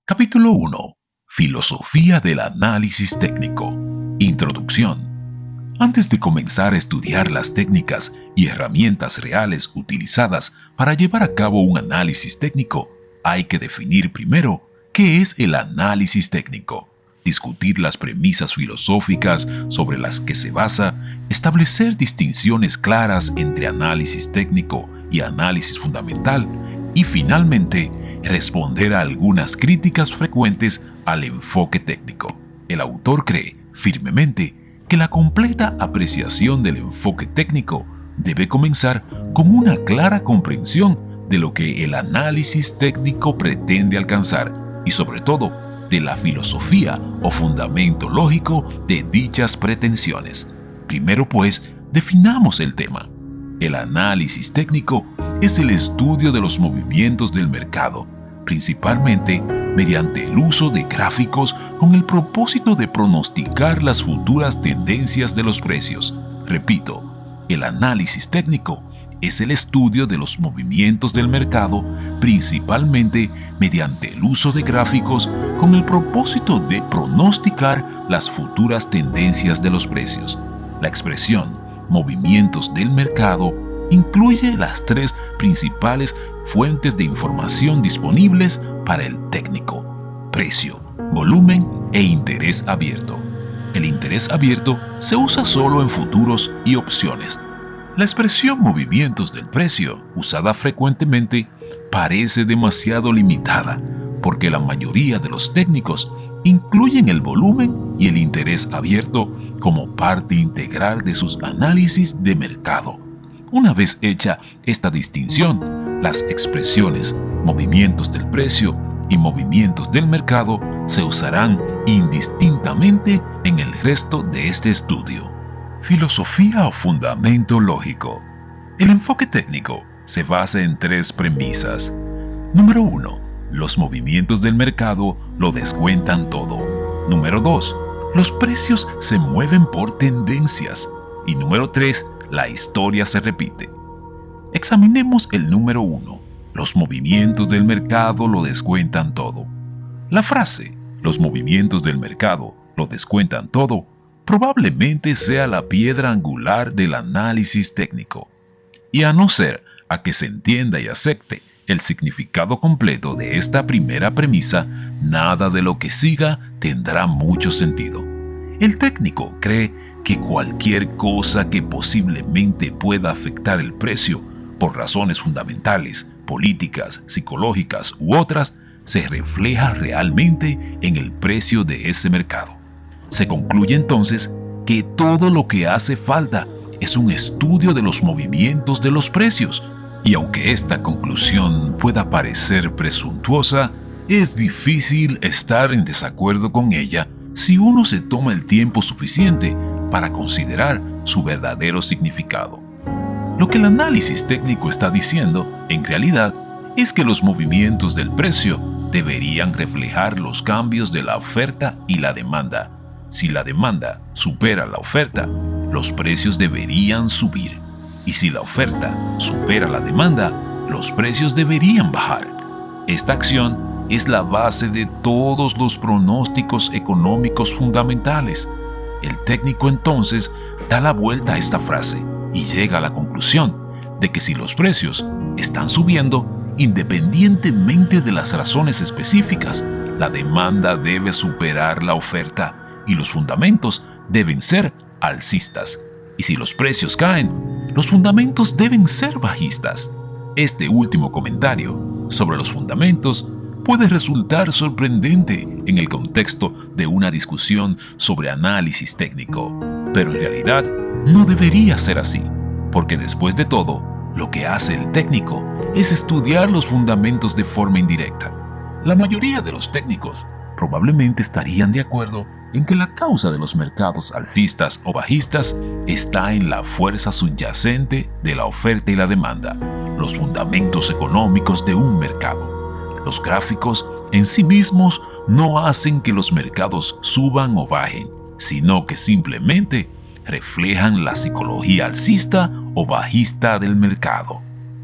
Capítulo 1. Filosofía del análisis técnico. Introducción. Antes de comenzar a estudiar las técnicas y herramientas reales utilizadas para llevar a cabo un análisis técnico, hay que definir primero qué es el análisis técnico, discutir las premisas filosóficas sobre las que se basa, establecer distinciones claras entre análisis técnico y análisis fundamental y finalmente responder a algunas críticas frecuentes al enfoque técnico. El autor cree firmemente que la completa apreciación del enfoque técnico debe comenzar con una clara comprensión de lo que el análisis técnico pretende alcanzar y sobre todo de la filosofía o fundamento lógico de dichas pretensiones. Primero pues, definamos el tema. El análisis técnico es el estudio de los movimientos del mercado, principalmente mediante el uso de gráficos con el propósito de pronosticar las futuras tendencias de los precios. Repito, el análisis técnico es el estudio de los movimientos del mercado, principalmente mediante el uso de gráficos con el propósito de pronosticar las futuras tendencias de los precios. La expresión movimientos del mercado incluye las tres principales fuentes de información disponibles para el técnico: precio, volumen e interés abierto. El interés abierto se usa solo en futuros y opciones. La expresión movimientos del precio, usada frecuentemente, parece demasiado limitada porque la mayoría de los técnicos incluyen el volumen y el interés abierto como parte integral de sus análisis de mercado. Una vez hecha esta distinción, las expresiones movimientos del precio y movimientos del mercado se usarán indistintamente en el resto de este estudio. Filosofía o fundamento lógico. El enfoque técnico se basa en tres premisas. Número 1. Los movimientos del mercado lo descuentan todo. Número 2. Los precios se mueven por tendencias. Y número 3. La historia se repite. Examinemos el número 1. Los movimientos del mercado lo descuentan todo. La frase, los movimientos del mercado lo descuentan todo, probablemente sea la piedra angular del análisis técnico. Y a no ser a que se entienda y acepte el significado completo de esta primera premisa, nada de lo que siga tendrá mucho sentido. El técnico cree que cualquier cosa que posiblemente pueda afectar el precio por razones fundamentales, políticas, psicológicas u otras, se refleja realmente en el precio de ese mercado. Se concluye entonces que todo lo que hace falta es un estudio de los movimientos de los precios, y aunque esta conclusión pueda parecer presuntuosa, es difícil estar en desacuerdo con ella si uno se toma el tiempo suficiente para considerar su verdadero significado. Lo que el análisis técnico está diciendo, en realidad, es que los movimientos del precio deberían reflejar los cambios de la oferta y la demanda. Si la demanda supera la oferta, los precios deberían subir. Y si la oferta supera la demanda, los precios deberían bajar. Esta acción es la base de todos los pronósticos económicos fundamentales. El técnico entonces da la vuelta a esta frase y llega a la conclusión de que si los precios están subiendo, independientemente de las razones específicas, la demanda debe superar la oferta y los fundamentos deben ser alcistas. Y si los precios caen, los fundamentos deben ser bajistas. Este último comentario sobre los fundamentos puede resultar sorprendente en el contexto de una discusión sobre análisis técnico, pero en realidad no debería ser así, porque después de todo, lo que hace el técnico es estudiar los fundamentos de forma indirecta. La mayoría de los técnicos probablemente estarían de acuerdo en que la causa de los mercados alcistas o bajistas está en la fuerza subyacente de la oferta y la demanda, los fundamentos económicos de un mercado. Los gráficos en sí mismos no hacen que los mercados suban o bajen, sino que simplemente reflejan la psicología alcista o bajista del mercado.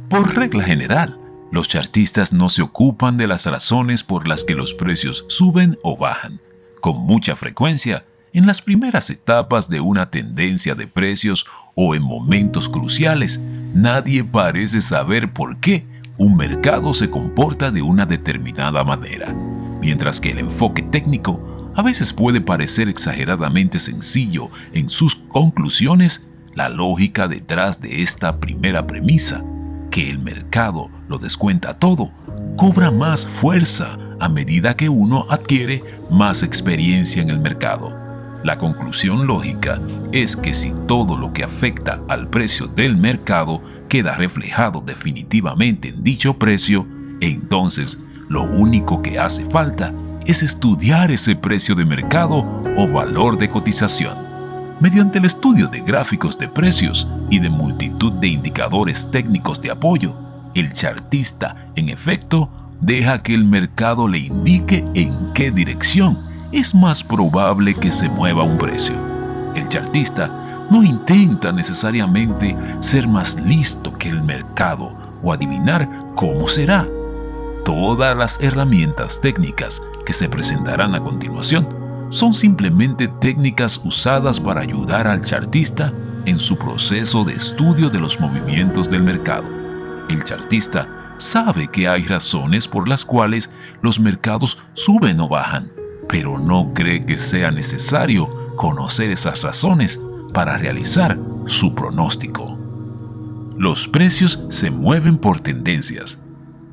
Por regla general, Los chartistas no se ocupan de las razones por las que los precios suben o bajan. Con mucha frecuencia, en las primeras etapas de una tendencia de precios o en momentos cruciales, nadie parece saber por qué un mercado se comporta de una determinada manera, mientras que el enfoque técnico a veces puede parecer exageradamente sencillo en sus conclusiones. La lógica detrás de esta primera premisa, que el mercado lo descuenta todo, cobra más fuerza a medida que uno adquiere más experiencia en el mercado. La conclusión lógica es que si todo lo que afecta al precio del mercado queda reflejado definitivamente en dicho precio, entonces lo único que hace falta es estudiar ese precio de mercado o valor de cotización. Mediante el estudio de gráficos de precios y de multitud de indicadores técnicos de apoyo, el chartista, en efecto, deja que el mercado le indique en qué dirección es más probable que se mueva un precio. El chartista no intenta necesariamente ser más listo que el mercado o adivinar cómo será. Todas las herramientas técnicas que se presentarán a continuación son simplemente técnicas usadas para ayudar al chartista en su proceso de estudio de los movimientos del mercado. El chartista sabe que hay razones por las cuales los mercados suben o bajan, pero no cree que sea necesario conocer esas razones para realizar su pronóstico. Los precios se mueven por tendencias.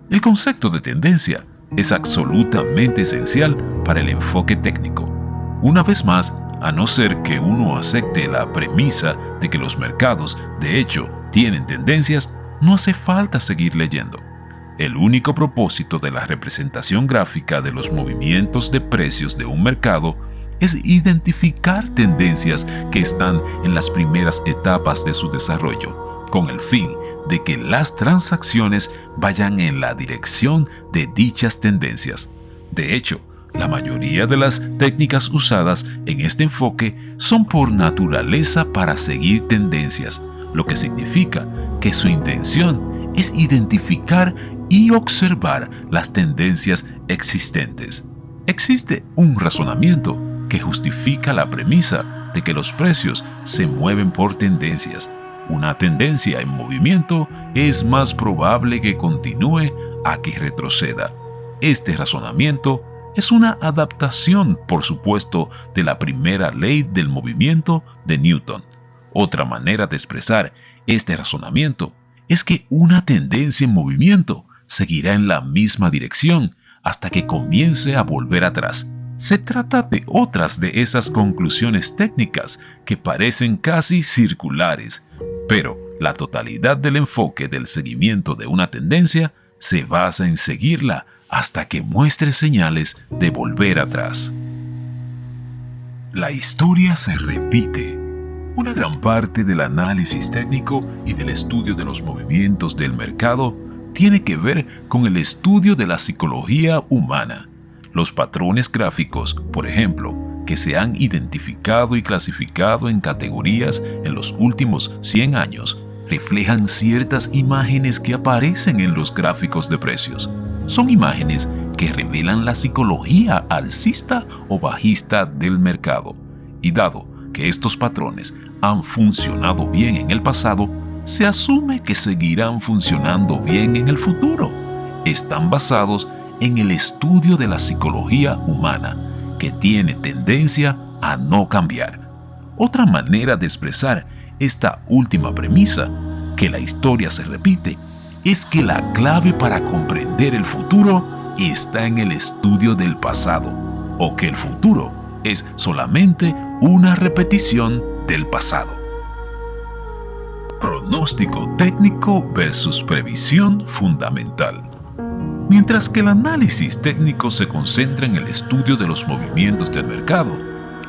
El concepto de tendencia es absolutamente esencial para el enfoque técnico. Una vez más, a no ser que uno acepte la premisa de que los mercados, de hecho, tienen tendencias, no hace falta seguir leyendo. El único propósito de la representación gráfica de los movimientos de precios de un mercado es identificar tendencias que están en las primeras etapas de su desarrollo, con el fin de que las transacciones vayan en la dirección de dichas tendencias. De hecho, la mayoría de las técnicas usadas en este enfoque son por naturaleza para seguir tendencias, lo que significa que su intención es identificar y observar las tendencias existentes. Existe un razonamiento que justifica la premisa de que los precios se mueven por tendencias. Una tendencia en movimiento es más probable que continúe a que retroceda. Este razonamiento es una adaptación, por supuesto, de la primera ley del movimiento de Newton. Otra manera de expresar este razonamiento es que una tendencia en movimiento seguirá en la misma dirección hasta que comience a volver atrás. Se trata de otras de esas conclusiones técnicas que parecen casi circulares, pero la totalidad del enfoque del seguimiento de una tendencia se basa en seguirla hasta que muestre señales de volver atrás. La historia se repite. Una gran parte del análisis técnico y del estudio de los movimientos del mercado tiene que ver con el estudio de la psicología humana. Los patrones gráficos, por ejemplo, que se han identificado y clasificado en categorías en los últimos 100 años, reflejan ciertas imágenes que aparecen en los gráficos de precios. Son imágenes que revelan la psicología alcista o bajista del mercado. Y dado que estos patrones han funcionado bien en el pasado, se asume que seguirán funcionando bien en el futuro. Están basados en el estudio de la psicología humana, que tiene tendencia a no cambiar. Otra manera de expresar esta última premisa, que la historia se repite, es que la clave para comprender el futuro está en el estudio del pasado, o que el futuro es solamente una repetición del pasado. Pronóstico técnico versus previsión fundamental. Mientras que el análisis técnico se concentra en el estudio de los movimientos del mercado,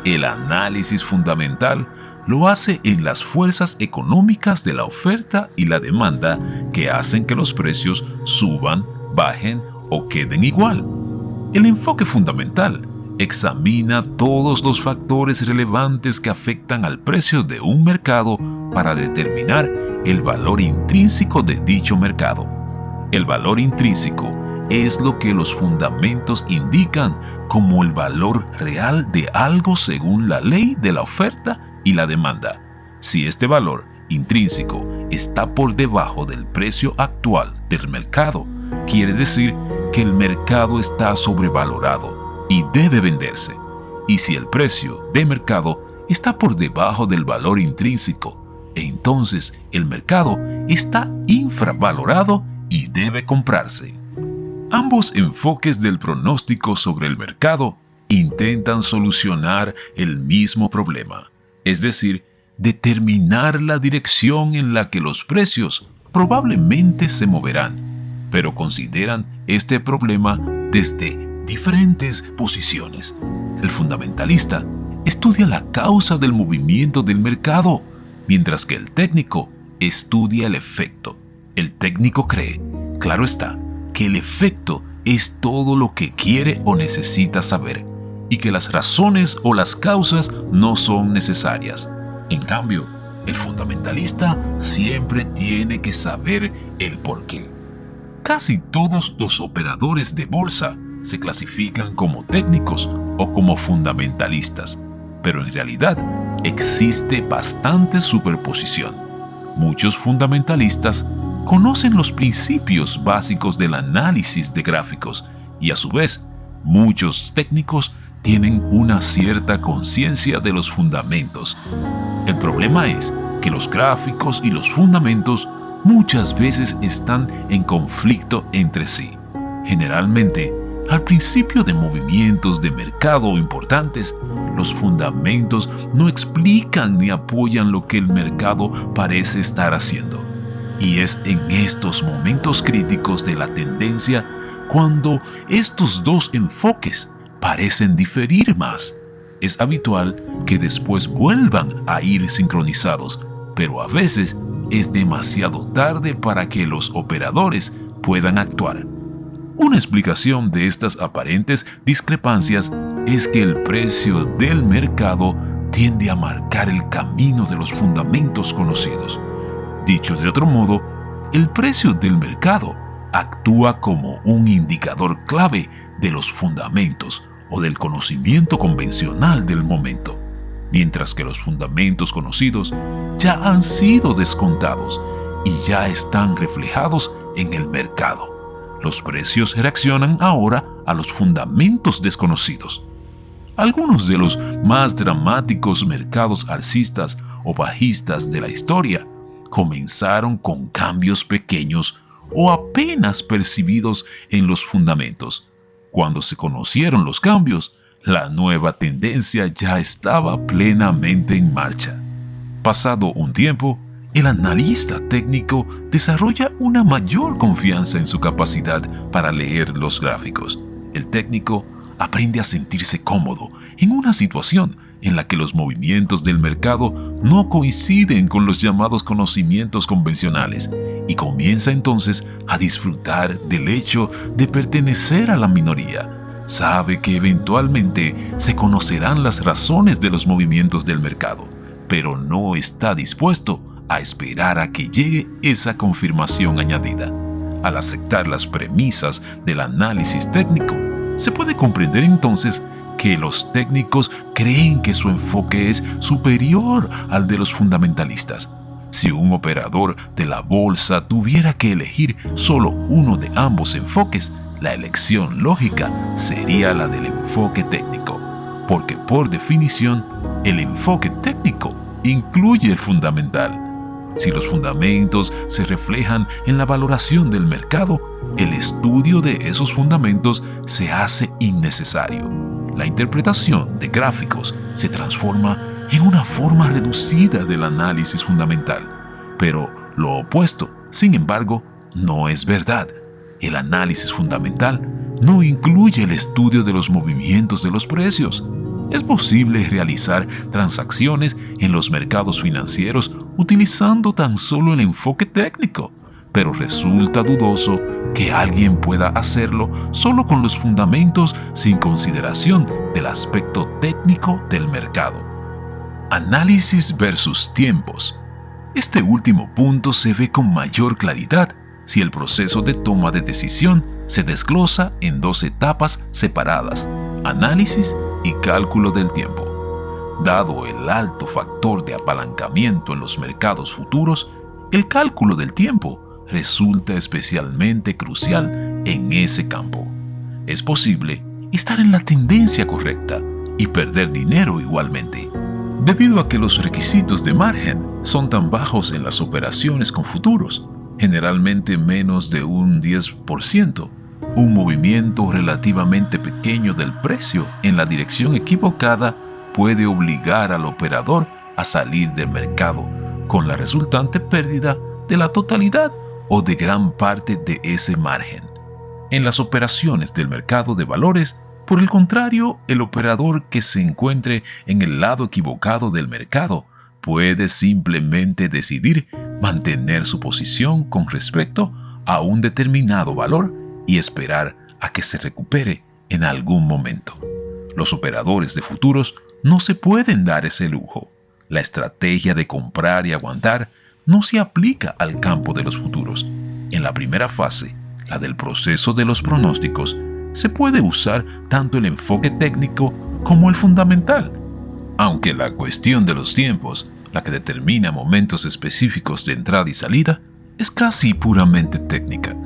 el análisis fundamental lo hace en las fuerzas económicas de la oferta y la demanda que hacen que los precios suban, bajen o queden igual. El enfoque fundamental examina todos los factores relevantes que afectan al precio de un mercado para determinar el valor intrínseco de dicho mercado. El valor intrínseco es lo que los fundamentos indican como el valor real de algo según la ley de la oferta y la demanda. Si este valor intrínseco está por debajo del precio actual del mercado, quiere decir que el mercado está sobrevalorado y debe venderse. Y si el precio de mercado está por debajo del valor intrínseco, entonces el mercado está infravalorado y debe comprarse. Ambos enfoques del pronóstico sobre el mercado intentan solucionar el mismo problema, es decir, determinar la dirección en la que los precios probablemente se moverán, pero consideran este problema desde diferentes posiciones. El fundamentalista estudia la causa del movimiento del mercado, mientras que el técnico estudia el efecto. El técnico cree, claro está, que el efecto es todo lo que quiere o necesita saber, y que las razones o las causas no son necesarias. En cambio, el fundamentalista siempre tiene que saber el porqué. Casi todos los operadores de bolsa se clasifican como técnicos o como fundamentalistas, pero en realidad existe bastante superposición. Muchos fundamentalistas conocen los principios básicos del análisis de gráficos y a su vez muchos técnicos tienen una cierta conciencia de los fundamentos. El problema es que los gráficos y los fundamentos muchas veces están en conflicto entre sí. Generalmente, al principio de movimientos de mercado importantes, los fundamentos no explican ni apoyan lo que el mercado parece estar haciendo. Y es en estos momentos críticos de la tendencia cuando estos dos enfoques parecen diferir más. Es habitual que después vuelvan a ir sincronizados, pero a veces es demasiado tarde para que los operadores puedan actuar. Una explicación de estas aparentes discrepancias es que el precio del mercado tiende a marcar el camino de los fundamentos conocidos. Dicho de otro modo, el precio del mercado actúa como un indicador clave de los fundamentos o del conocimiento convencional del momento, mientras que los fundamentos conocidos ya han sido descontados y ya están reflejados en el mercado. Los precios reaccionan ahora a los fundamentos desconocidos. Algunos de los más dramáticos mercados alcistas o bajistas de la historia comenzaron con cambios pequeños o apenas percibidos en los fundamentos. Cuando se conocieron los cambios, la nueva tendencia ya estaba plenamente en marcha. Pasado un tiempo, el analista técnico desarrolla una mayor confianza en su capacidad para leer los gráficos. El técnico aprende a sentirse cómodo en una situación en la que los movimientos del mercado no coinciden con los llamados conocimientos convencionales y comienza entonces a disfrutar del hecho de pertenecer a la minoría. Sabe que eventualmente se conocerán las razones de los movimientos del mercado, pero no está dispuesto a esperar a que llegue esa confirmación añadida. Al aceptar las premisas del análisis técnico, se puede comprender entonces que los técnicos creen que su enfoque es superior al de los fundamentalistas. Si un operador de la bolsa tuviera que elegir solo uno de ambos enfoques, la elección lógica sería la del enfoque técnico, porque por definición, el enfoque técnico incluye el fundamental. Si los fundamentos se reflejan en la valoración del mercado, el estudio de esos fundamentos se hace innecesario. La interpretación de gráficos se transforma en una forma reducida del análisis fundamental. Pero lo opuesto, sin embargo, no es verdad. El análisis fundamental no incluye el estudio de los movimientos de los precios. Es posible realizar transacciones en los mercados financieros utilizando tan solo el enfoque técnico, pero resulta dudoso que alguien pueda hacerlo solo con los fundamentos sin consideración del aspecto técnico del mercado. Análisis versus tiempos. Este último punto se ve con mayor claridad si el proceso de toma de decisión se desglosa en dos etapas separadas: análisis y cálculo del tiempo. Dado el alto factor de apalancamiento en los mercados futuros, el cálculo del tiempo resulta especialmente crucial en ese campo. Es posible estar en la tendencia correcta y perder dinero igualmente, debido a que los requisitos de margen son tan bajos en las operaciones con futuros, generalmente menos de un 10%. Un movimiento relativamente pequeño del precio en la dirección equivocada puede obligar al operador a salir del mercado, con la resultante pérdida de la totalidad o de gran parte de ese margen. En las operaciones del mercado de valores, por el contrario, el operador que se encuentre en el lado equivocado del mercado puede simplemente decidir mantener su posición con respecto a un determinado valor y esperar a que se recupere en algún momento. Los operadores de futuros no se pueden dar ese lujo. La estrategia de comprar y aguantar no se aplica al campo de los futuros. En la primera fase, la del proceso de los pronósticos, se puede usar tanto el enfoque técnico como el fundamental, aunque la cuestión de los tiempos, la que determina momentos específicos de entrada y salida, es casi puramente técnica.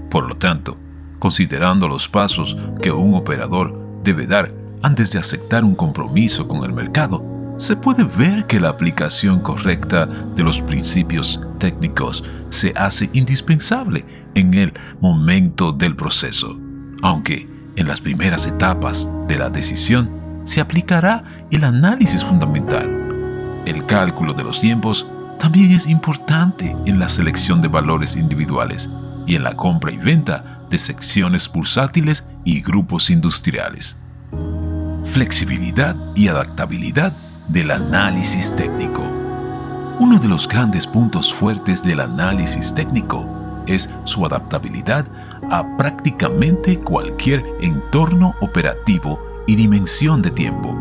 Por lo tanto, considerando los pasos que un operador debe dar antes de aceptar un compromiso con el mercado, se puede ver que la aplicación correcta de los principios técnicos se hace indispensable en el momento del proceso, aunque en las primeras etapas de la decisión se aplicará el análisis fundamental. El cálculo de los tiempos también es importante en la selección de valores individuales y en la compra y venta de secciones bursátiles y grupos industriales. Flexibilidad y adaptabilidad del análisis técnico. Uno de los grandes puntos fuertes del análisis técnico es su adaptabilidad a prácticamente cualquier entorno operativo y dimensión de tiempo.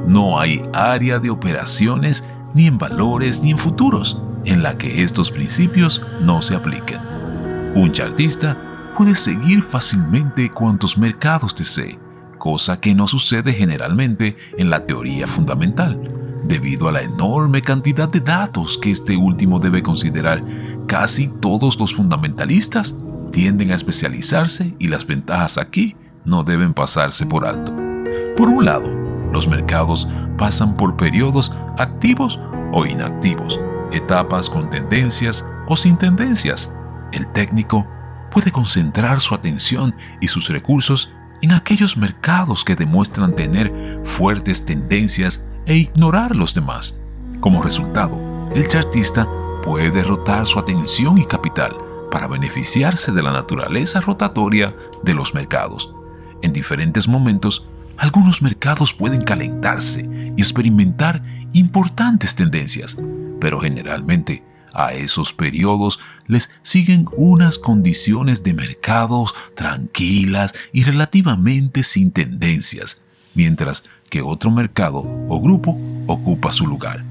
No hay área de operaciones, ni en valores ni en futuros, en la que estos principios no se apliquen. Un chartista puede seguir fácilmente cuantos mercados desee, cosa que no sucede generalmente en la teoría fundamental, debido a la enorme cantidad de datos que este último debe considerar. Casi todos los fundamentalistas tienden a especializarse y las ventajas aquí no deben pasarse por alto. Por un lado, los mercados pasan por periodos activos o inactivos, etapas con tendencias o sin tendencias. El técnico puede concentrar su atención y sus recursos en aquellos mercados que demuestran tener fuertes tendencias e ignorar los demás. Como resultado, el chartista puede rotar su atención y capital para beneficiarse de la naturaleza rotatoria de los mercados. En diferentes momentos, algunos mercados pueden calentarse y experimentar importantes tendencias, pero generalmente a esos periodos les siguen unas condiciones de mercados tranquilas y relativamente sin tendencias, mientras que otro mercado o grupo ocupa su lugar.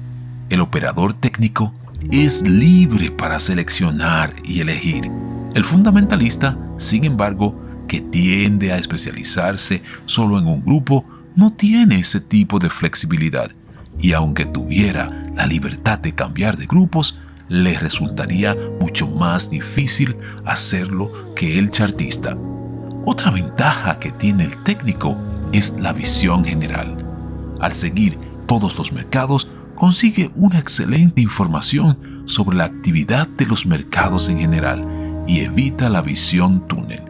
El operador técnico es libre para seleccionar y elegir. El fundamentalista, sin embargo, que tiende a especializarse solo en un grupo, no tiene ese tipo de flexibilidad, y aunque tuviera la libertad de cambiar de grupos, le resultaría mucho más difícil hacerlo que el chartista. Otra ventaja que tiene el técnico es la visión general. Al seguir todos los mercados, consigue una excelente información sobre la actividad de los mercados en general y evita la visión túnel,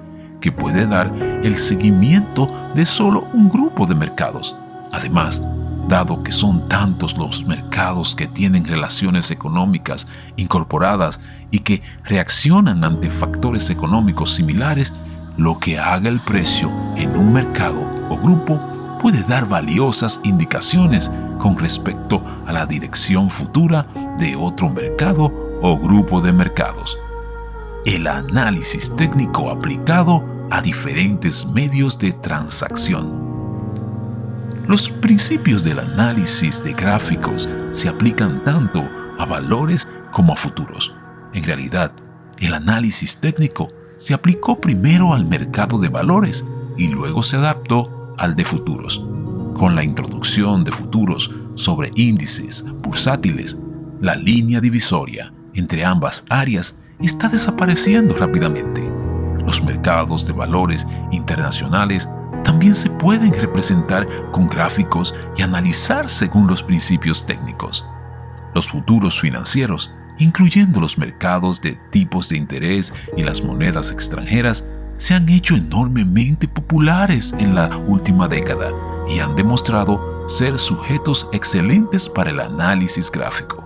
que puede dar el seguimiento de solo un grupo de mercados. Además, dado que son tantos los mercados que tienen relaciones económicas incorporadas y que reaccionan ante factores económicos similares, lo que haga el precio en un mercado o grupo puede dar valiosas indicaciones con respecto a la dirección futura de otro mercado o grupo de mercados. El análisis técnico aplicado a diferentes medios de transacción. Los principios del análisis de gráficos se aplican tanto a valores como a futuros. En realidad, El análisis técnico se aplicó primero al mercado de valores y luego se adaptó al de futuros. Con la introducción de futuros sobre índices bursátiles, la línea divisoria entre ambas áreas está desapareciendo rápidamente. Los mercados de valores internacionales también se pueden representar con gráficos y analizar según los principios técnicos. Los futuros financieros, incluyendo los mercados de tipos de interés y las monedas extranjeras, se han hecho enormemente populares en la última década y han demostrado ser sujetos excelentes para el análisis gráfico.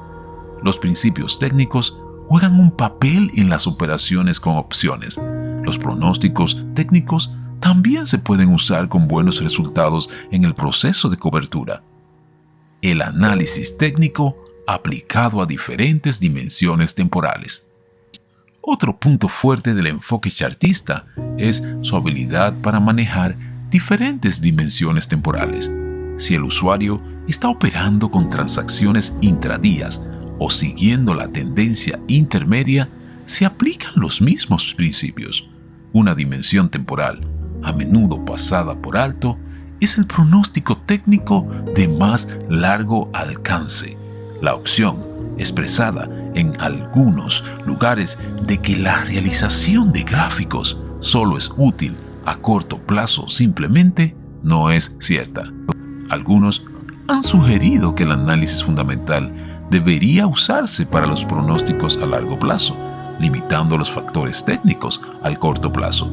Los principios técnicos juegan un papel en las operaciones con opciones. Los pronósticos técnicos también se pueden usar con buenos resultados en el proceso de cobertura. El análisis técnico aplicado a diferentes dimensiones temporales. Otro punto fuerte del enfoque chartista es su habilidad para manejar diferentes dimensiones temporales. Si el usuario está operando con transacciones intradías o siguiendo la tendencia intermedia, se aplican los mismos principios. Una dimensión temporal, a menudo pasada por alto, es el pronóstico técnico de más largo alcance. La opción, expresada en algunos lugares, de que la realización de gráficos solo es útil a corto plazo simplemente no es cierta. Algunos han sugerido que el análisis fundamental debería usarse para los pronósticos a largo plazo, limitando los factores técnicos al corto plazo.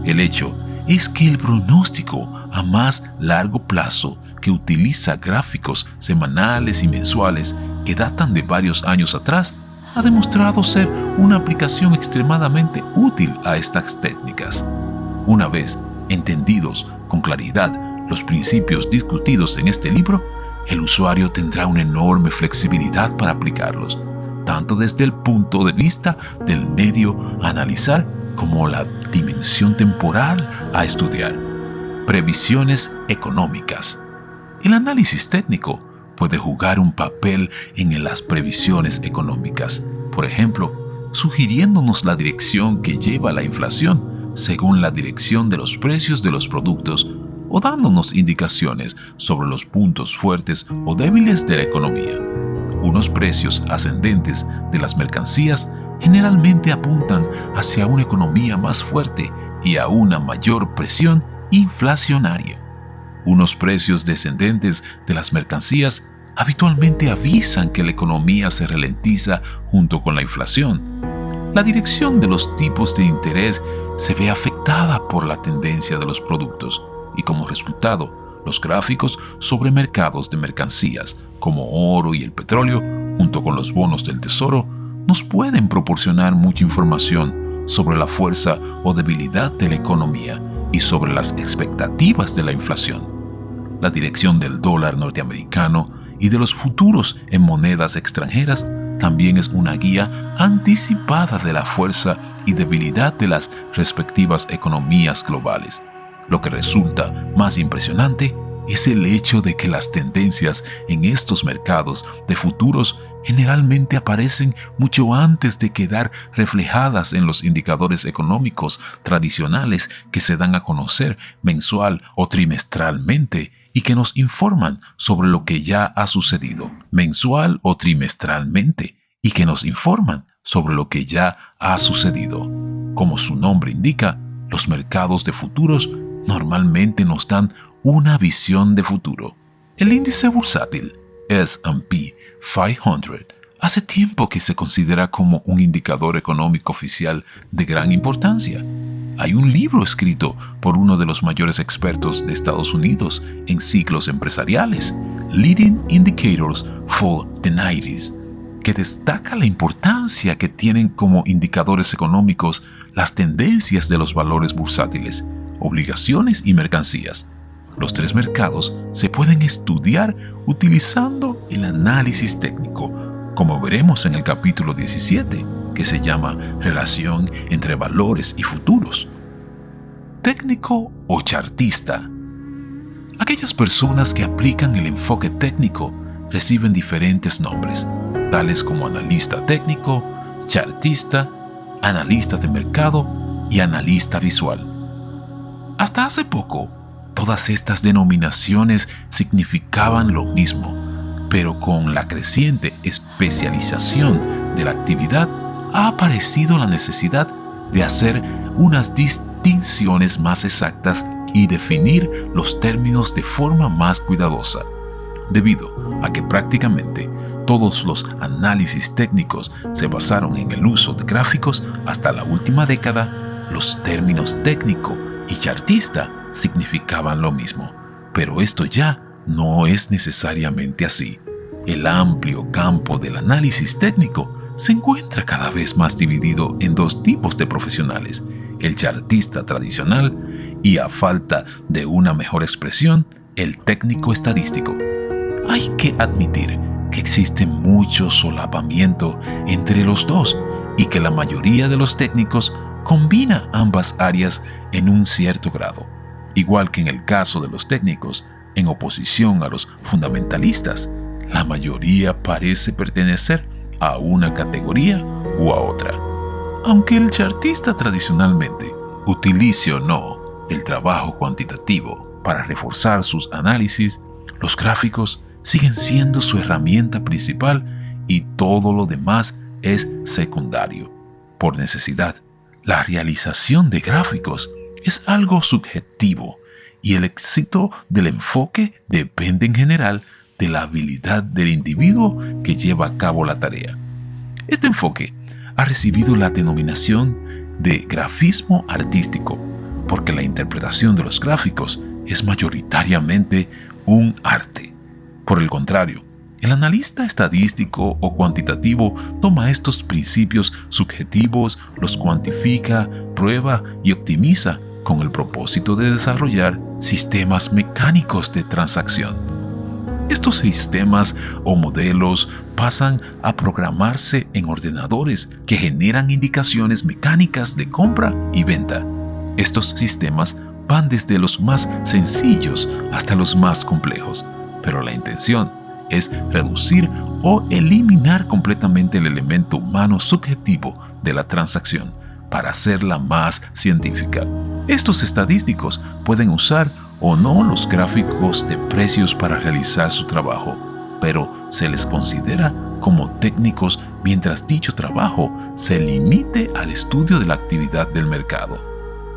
El hecho es que el pronóstico a más largo plazo, que utiliza gráficos semanales y mensuales que datan de varios años atrás, ha demostrado ser una aplicación extremadamente útil a estas técnicas. Una vez entendidos con claridad los principios discutidos en este libro, el usuario tendrá una enorme flexibilidad para aplicarlos, tanto desde el punto de vista del medio a analizar como la dimensión temporal a estudiar. Previsiones económicas. El análisis técnico puede jugar un papel en las previsiones económicas, por ejemplo, sugiriéndonos la dirección que lleva la inflación según la dirección de los precios de los productos o dándonos indicaciones sobre los puntos fuertes o débiles de la economía. Unos precios ascendentes de las mercancías generalmente apuntan hacia una economía más fuerte y a una mayor presión inflacionaria. Unos precios descendentes de las mercancías habitualmente avisan que la economía se ralentiza junto con la inflación. La dirección de los tipos de interés se ve afectada por la tendencia de los productos y, como resultado, los gráficos sobre mercados de mercancías como oro y el petróleo, junto con los bonos del tesoro, nos pueden proporcionar mucha información sobre la fuerza o debilidad de la economía y sobre las expectativas de la inflación. La dirección del dólar norteamericano y de los futuros en monedas extranjeras también es una guía anticipada de la fuerza y debilidad de las respectivas economías globales. Lo que resulta más impresionante es el hecho de que las tendencias en estos mercados de futuros generalmente aparecen mucho antes de quedar reflejadas en los indicadores económicos tradicionales que se dan a conocer mensual o trimestralmente y que nos informan sobre lo que ya ha sucedido mensual o trimestralmente y que nos informan sobre lo que ya ha sucedido. Como su nombre indica, los mercados de futuros normalmente nos dan una visión de futuro. El índice bursátil S&P 500 hace tiempo que se considera como un indicador económico oficial de gran importancia. Hay un libro escrito por uno de los mayores expertos de Estados Unidos en ciclos empresariales, Leading Indicators for the 90s, que destaca la importancia que tienen como indicadores económicos las tendencias de los valores bursátiles, obligaciones y mercancías. Los tres mercados se pueden estudiar utilizando el análisis técnico, como veremos en el capítulo 17, que se llama Relación entre valores y futuros. Técnico o chartista. Aquellas personas que aplican el enfoque técnico reciben diferentes nombres, tales como analista técnico, chartista analista de mercado y analista visual. Hasta hace poco, todas estas denominaciones significaban lo mismo, pero con la creciente especialización de la actividad ha aparecido la necesidad de hacer unas distinciones más exactas y definir los términos de forma más cuidadosa, debido a que prácticamente todos los análisis técnicos se basaron en el uso de gráficos hasta la última década. Los términos técnico y chartista significaban lo mismo, pero esto ya no es necesariamente así. El amplio campo del análisis técnico se encuentra cada vez más dividido en dos tipos de profesionales: el chartista tradicional y, a falta de una mejor expresión, el técnico estadístico. Hay que admitir que existe mucho solapamiento entre los dos y que la mayoría de los técnicos combina ambas áreas en un cierto grado, igual que en el caso de los técnicos, en oposición a los fundamentalistas. La mayoría parece pertenecer a una categoría u a otra. Aunque el chartista tradicionalmente utilice o no el trabajo cuantitativo para reforzar sus análisis, los gráficos siguen siendo su herramienta principal y todo lo demás es secundario. Por necesidad, la realización de gráficos es algo subjetivo y el éxito del enfoque depende en general de la habilidad del individuo que lleva a cabo la tarea. Este enfoque ha recibido la denominación de grafismo artístico, porque la interpretación de los gráficos es mayoritariamente un arte. Por el contrario, el analista estadístico o cuantitativo toma estos principios subjetivos, los cuantifica, prueba y optimiza con el propósito de desarrollar sistemas mecánicos de transacción. Estos sistemas o modelos pasan a programarse en ordenadores que generan indicaciones mecánicas de compra y venta. Estos sistemas van desde los más sencillos hasta los más complejos, pero la intención es reducir o eliminar completamente el elemento humano subjetivo de la transacción para hacerla más científica. Estos estadísticos pueden usar o no los gráficos de precios para realizar su trabajo, pero se les considera como técnicos mientras dicho trabajo se limite al estudio de la actividad del mercado.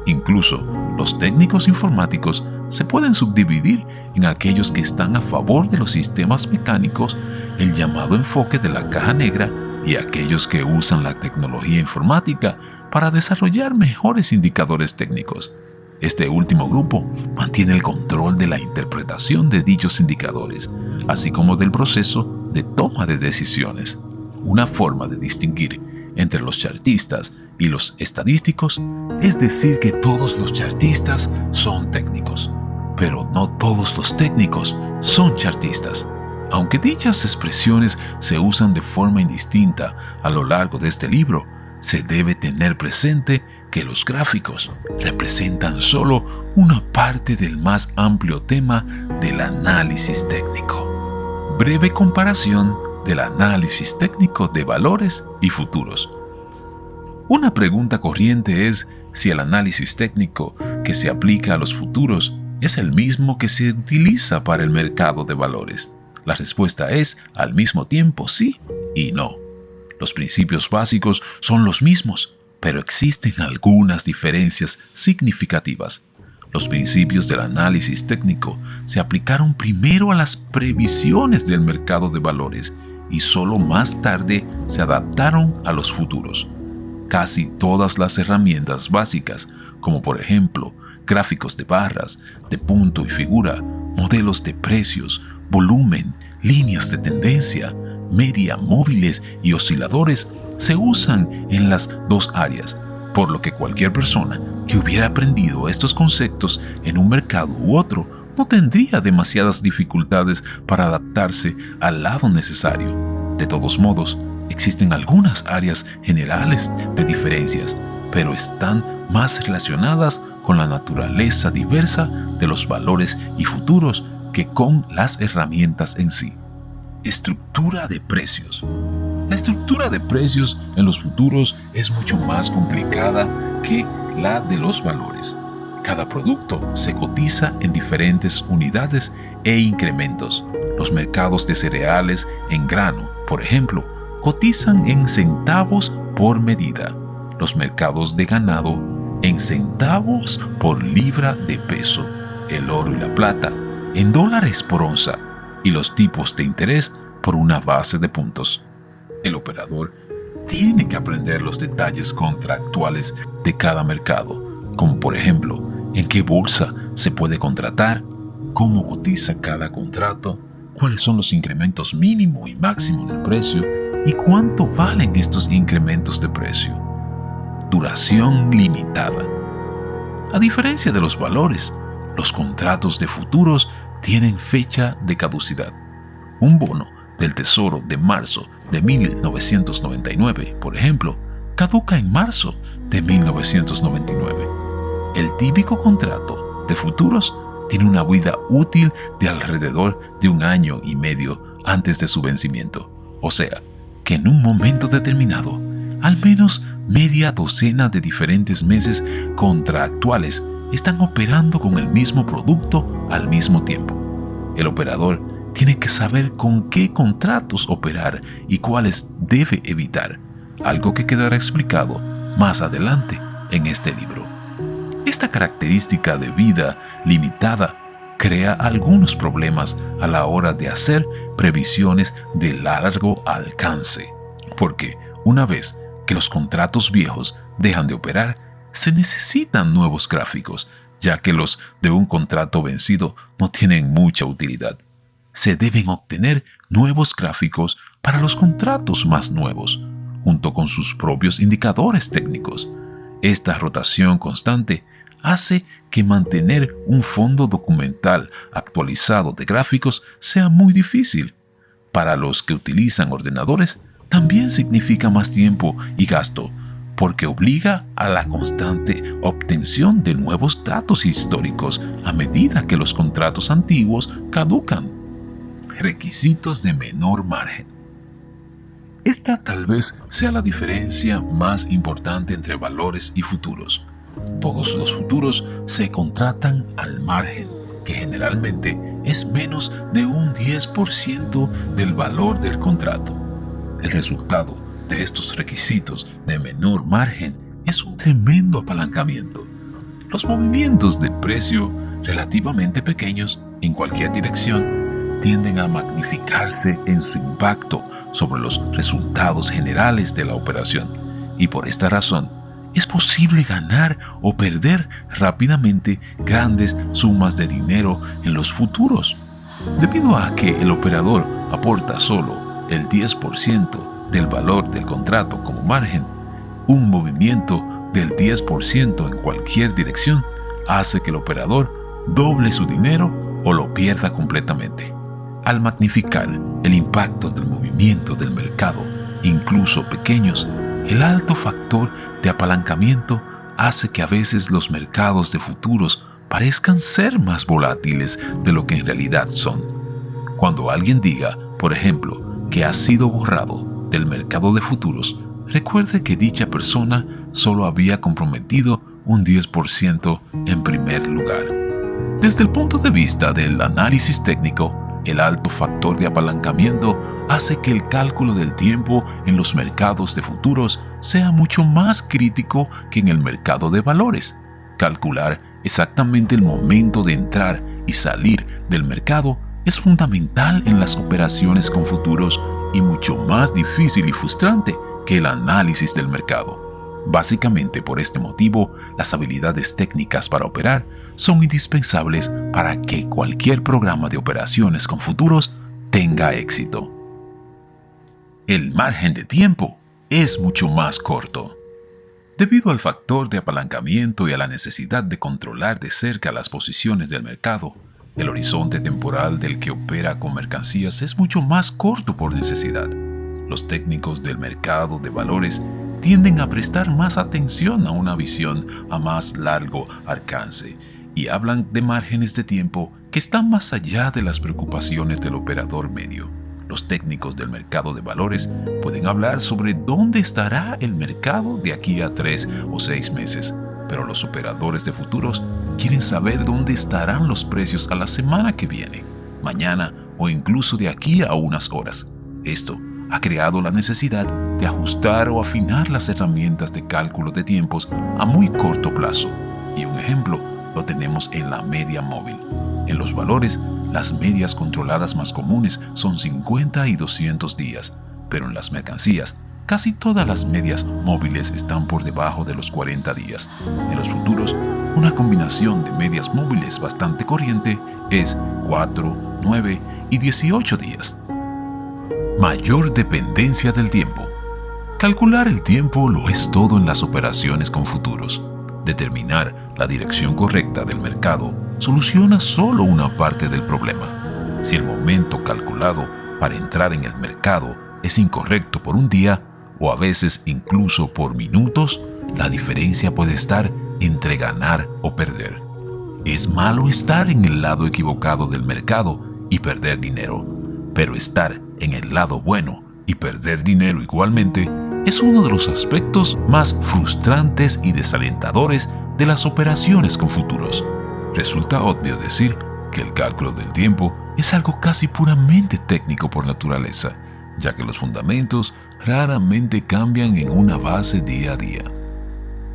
Incluso los técnicos informáticos se pueden subdividir en aquellos que están a favor de los sistemas mecánicos, el llamado enfoque de la caja negra, y aquellos que usan la tecnología informática para desarrollar mejores indicadores técnicos. Este último grupo mantiene el control de la interpretación de dichos indicadores, así como del proceso de toma de decisiones. Una forma de distinguir entre los chartistas y los estadísticos es decir que todos los chartistas son técnicos, pero no todos los técnicos son chartistas. Aunque dichas expresiones se usan de forma indistinta a lo largo de este libro, se debe tener presente que los gráficos representan solo una parte del más amplio tema del análisis técnico. Breve comparación del análisis técnico de valores y futuros. Una pregunta corriente es si el análisis técnico que se aplica a los futuros es el mismo que se utiliza para el mercado de valores. La respuesta es al mismo tiempo sí y no. Los principios básicos son los mismos, pero existen algunas diferencias significativas. Los principios del análisis técnico se aplicaron primero a las previsiones del mercado de valores y solo más tarde se adaptaron a los futuros. Casi todas las herramientas básicas, como por ejemplo gráficos de barras, de punto y figura, modelos de precios, volumen, líneas de tendencia, media móviles y osciladores, se usan en las dos áreas, por lo que cualquier persona que hubiera aprendido estos conceptos en un mercado u otro no tendría demasiadas dificultades para adaptarse al lado necesario. De todos modos, existen algunas áreas generales de diferencias, pero están más relacionadas con la naturaleza diversa de los valores y futuros que con las herramientas en sí. Estructura de precios. La estructura de precios en los futuros es mucho más complicada que la de los valores. Cada producto se cotiza en diferentes unidades e incrementos. Los mercados de cereales en grano, por ejemplo, cotizan en centavos por medida. Los mercados de ganado en centavos por libra de peso. El oro y la plata en dólares por onza. Y los tipos de interés por una base de puntos. El operador tiene que aprender los detalles contractuales de cada mercado, como por ejemplo, en qué bolsa se puede contratar, cómo cotiza cada contrato, cuáles son los incrementos mínimo y máximo del precio y cuánto valen estos incrementos de precio. Duración limitada. A diferencia de los valores, los contratos de futuros tienen fecha de caducidad. Un bono del Tesoro de marzo de 1999, por ejemplo, caduca en marzo de 1999. El típico contrato de futuros tiene una vida útil de alrededor de 1 año y medio antes de su vencimiento. O sea, que en un momento determinado, al menos media docena de diferentes meses contractuales están operando con el mismo producto al mismo tiempo. El operador tiene que saber con qué contratos operar y cuáles debe evitar, algo que quedará explicado más adelante en este libro. Esta característica de vida limitada crea algunos problemas a la hora de hacer previsiones de largo alcance, porque una vez que los contratos viejos dejan de operar, se necesitan nuevos gráficos, ya que los de un contrato vencido no tienen mucha utilidad. Se deben obtener nuevos gráficos para los contratos más nuevos, junto con sus propios indicadores técnicos. Esta rotación constante hace que mantener un fondo documental actualizado de gráficos sea muy difícil. Para los que utilizan ordenadores, también significa más tiempo y gasto, porque obliga a la constante obtención de nuevos datos históricos a medida que los contratos antiguos caducan. Requisitos de menor margen. Esta tal vez sea la diferencia más importante entre valores y futuros. Todos los futuros se contratan al margen, que generalmente es menos de un 10% del valor del contrato. El resultado de estos requisitos de menor margen es un tremendo apalancamiento. Los movimientos de precio relativamente pequeños en cualquier dirección tienden a magnificarse en su impacto sobre los resultados generales de la operación, y por esta razón es posible ganar o perder rápidamente grandes sumas de dinero en los futuros. Debido a que el operador aporta solo el 10% del valor del contrato como margen, un movimiento del 10% en cualquier dirección hace que el operador doble su dinero o lo pierda completamente. Al magnificar el impacto del movimiento del mercado, incluso pequeños, el alto factor de apalancamiento hace que a veces los mercados de futuros parezcan ser más volátiles de lo que en realidad son. Cuando alguien diga, por ejemplo, que ha sido borrado del mercado de futuros, recuerde que dicha persona solo había comprometido un 10% en primer lugar. Desde el punto de vista del análisis técnico, el alto factor de apalancamiento hace que el cálculo del tiempo en los mercados de futuros sea mucho más crítico que en el mercado de valores. Calcular exactamente el momento de entrar y salir del mercado es fundamental en las operaciones con futuros y mucho más difícil y frustrante que el análisis del mercado. Básicamente por este motivo, las habilidades técnicas para operar son indispensables para que cualquier programa de operaciones con futuros tenga éxito. El margen de tiempo es mucho más corto. Debido al factor de apalancamiento y a la necesidad de controlar de cerca las posiciones del mercado, el horizonte temporal del que opera con mercancías es mucho más corto por necesidad. Los técnicos del mercado de valores tienden a prestar más atención a una visión a más largo alcance y hablan de márgenes de tiempo que están más allá de las preocupaciones del operador medio. Los técnicos del mercado de valores pueden hablar sobre dónde estará el mercado de aquí a 3 o 6 meses, pero los operadores de futuros quieren saber dónde estarán los precios a la semana que viene, mañana o incluso de aquí a unas horas. Esto ha creado la necesidad de ajustar o afinar las herramientas de cálculo de tiempos a muy corto plazo. Y un ejemplo lo tenemos en la media móvil. En los valores, las medias controladas más comunes son 50 y 200 días, pero en las mercancías, casi todas las medias móviles están por debajo de los 40 días. En los futuros, una combinación de medias móviles bastante corriente es 4, 9 y 18 días. Mayor dependencia del tiempo. Calcular el tiempo lo es todo en las operaciones con futuros. Determinar la dirección correcta del mercado soluciona solo una parte del problema. Si el momento calculado para entrar en el mercado es incorrecto por un día, o a veces incluso por minutos, la diferencia puede estar entre ganar o perder. Es malo estar en el lado equivocado del mercado y perder dinero, pero estar en el lado bueno y perder dinero igualmente es uno de los aspectos más frustrantes y desalentadores de las operaciones con futuros. Resulta obvio decir que el cálculo del tiempo es algo casi puramente técnico por naturaleza, ya que los fundamentos raramente cambian en una base día a día.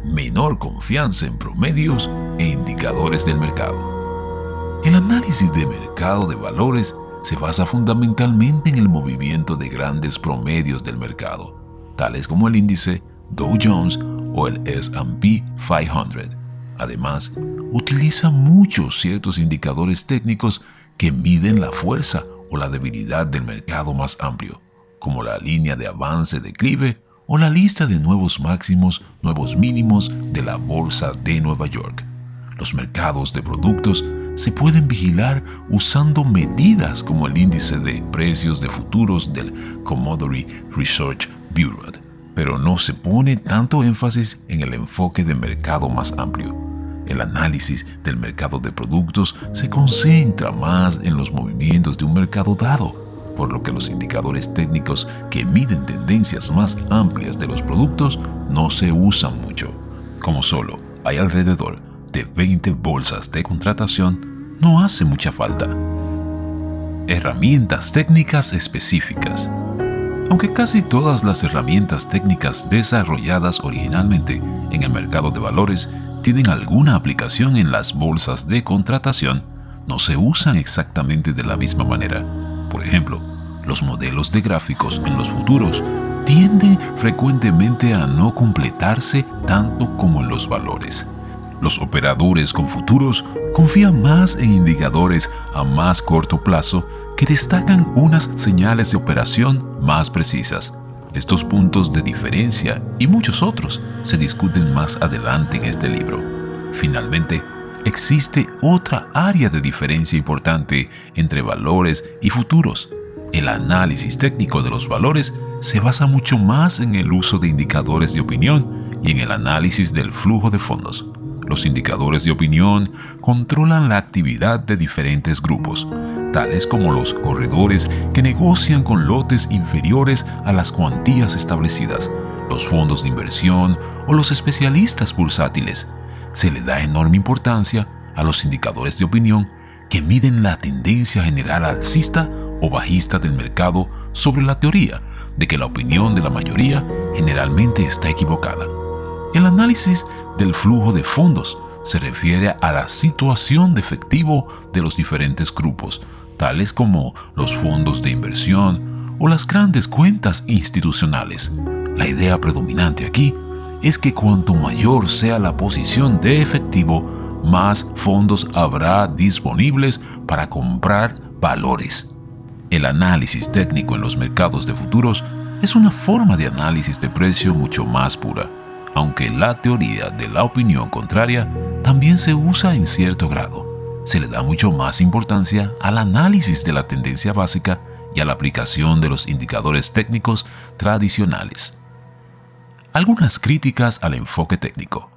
Menor confianza en promedios e indicadores del mercado. El análisis de mercado de valores se basa fundamentalmente en el movimiento de grandes promedios del mercado, tales como el índice Dow Jones o el S&P 500. Además, utiliza muchos ciertos indicadores técnicos que miden la fuerza o la debilidad del mercado más amplio, como la línea de avance-declive o la lista de nuevos máximos, nuevos mínimos de la Bolsa de Nueva York. Los mercados de productos se pueden vigilar usando medidas como el índice de precios de futuros del Commodity Research Bureau, pero no se pone tanto énfasis en el enfoque de mercado más amplio. El análisis del mercado de productos se concentra más en los movimientos de un mercado dado, por lo que los indicadores técnicos que miden tendencias más amplias de los productos no se usan mucho. Como solo hay alrededor de 20 bolsas de contratación, no hace mucha falta. Herramientas técnicas específicas. Aunque casi todas las herramientas técnicas desarrolladas originalmente en el mercado de valores tienen alguna aplicación en las bolsas de contratación, no se usan exactamente de la misma manera. Por ejemplo, los modelos de gráficos en los futuros tienden frecuentemente a no completarse tanto como en los valores. Los operadores con futuros confían más en indicadores a más corto plazo que destacan unas señales de operación más precisas. Estos puntos de diferencia y muchos otros se discuten más adelante en este libro. Finalmente, existe otra área de diferencia importante entre valores y futuros. El análisis técnico de los valores se basa mucho más en el uso de indicadores de opinión y en el análisis del flujo de fondos. Los indicadores de opinión controlan la actividad de diferentes grupos, tales como los corredores que negocian con lotes inferiores a las cuantías establecidas, los fondos de inversión o los especialistas bursátiles. Se le da enorme importancia a los indicadores de opinión que miden la tendencia general alcista o bajista del mercado sobre la teoría de que la opinión de la mayoría generalmente está equivocada. El análisis del flujo de fondos se refiere a la situación de efectivo de los diferentes grupos, tales como los fondos de inversión o las grandes cuentas institucionales. La idea predominante aquí es que cuanto mayor sea la posición de efectivo, más fondos habrá disponibles para comprar valores. El análisis técnico en los mercados de futuros es una forma de análisis de precio mucho más pura, aunque la teoría de la opinión contraria también se usa en cierto grado. Se le da mucho más importancia al análisis de la tendencia básica y a la aplicación de los indicadores técnicos tradicionales. Algunas críticas al enfoque técnico.